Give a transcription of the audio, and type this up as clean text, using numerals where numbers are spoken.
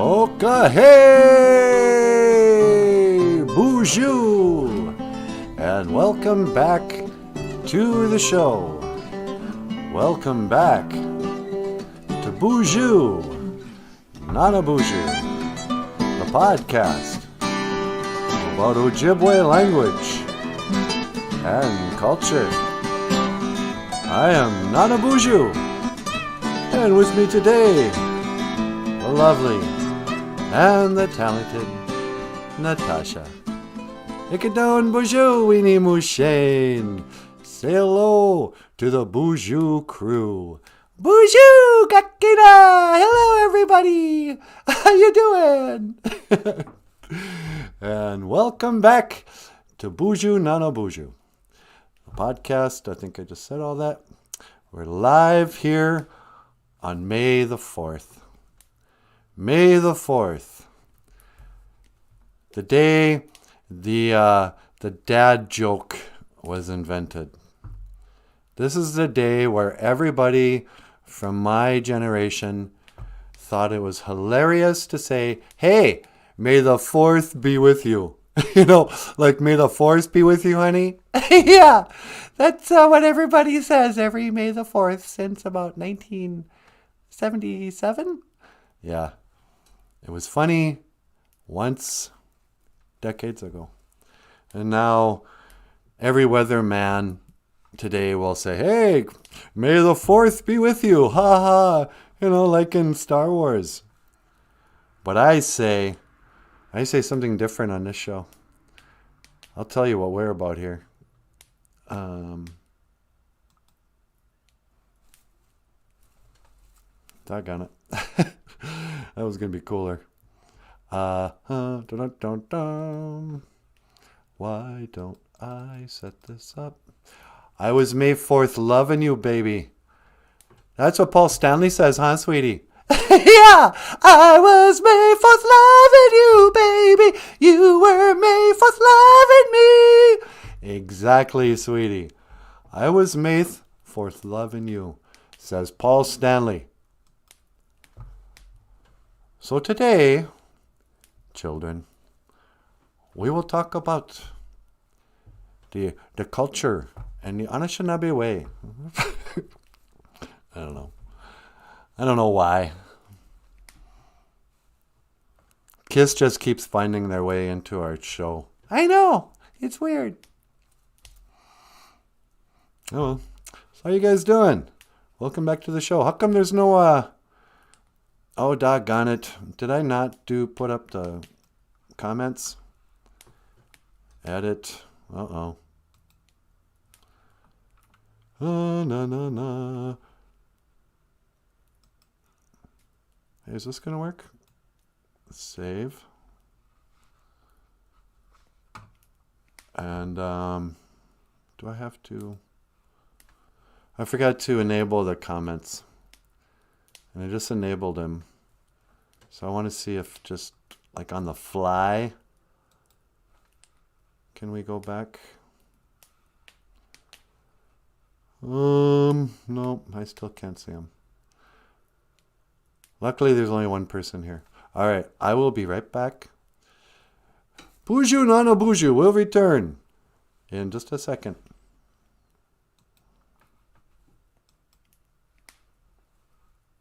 Oka hey, BOOZHOO, and welcome back to the show. Welcome back to BOOZHOO, NANABOOZHOO, the podcast about Ojibwe language and culture. I am NANABOOZHOO, and with me today, the lovely and the talented Natasha. Ikadon BOOZHOO weenie mushane. Say hello to the BOOZHOO crew. BOOZHOO kakina! Hello everybody! How you doing? And welcome back to BOOZHOO NANABOOZHOO, the podcast. I think I just said all that. We're live here on May the 4th. May the 4th. The day the dad joke was invented. This is the day where everybody from my generation thought it was hilarious to say, hey, may the 4th be with you. You know, like, may the 4th be with you, honey. Yeah, that's what everybody says every May the 4th since about 1977. Yeah, it was funny once decades ago. And now every weatherman today will say, hey, may the 4th be with you. Ha ha. You know, like in Star Wars. But I say something different on this show. I'll tell you what we're about here. Doggone it. That was going to be cooler. Dun-dun-dun-dun. Why don't I set this up? I was May 4th loving you, baby. That's what Paul Stanley says, huh, sweetie? Yeah, I was May 4th loving you, baby. You were May 4th loving me. Exactly, sweetie. I was May 4th loving you, says Paul Stanley. So today, children, we will talk about the culture and the Anishinaabe way. I don't know why. Kiss just keeps finding their way into our show. I know. It's weird. Oh, well. So how you guys doing? Welcome back to the show. How come there's no, oh, doggone it. Did I not put up the comments? Edit. Uh-oh. No. Hey, is this going to work? Save. And, do I have to? I forgot to enable the comments. And I just enabled them. So I want to see if just like on the fly, can we go back? No, I still can't see them. Luckily, there's only one person here. All right, I will be right back. BOOZHOO NANABOOZHOO will return in just a second.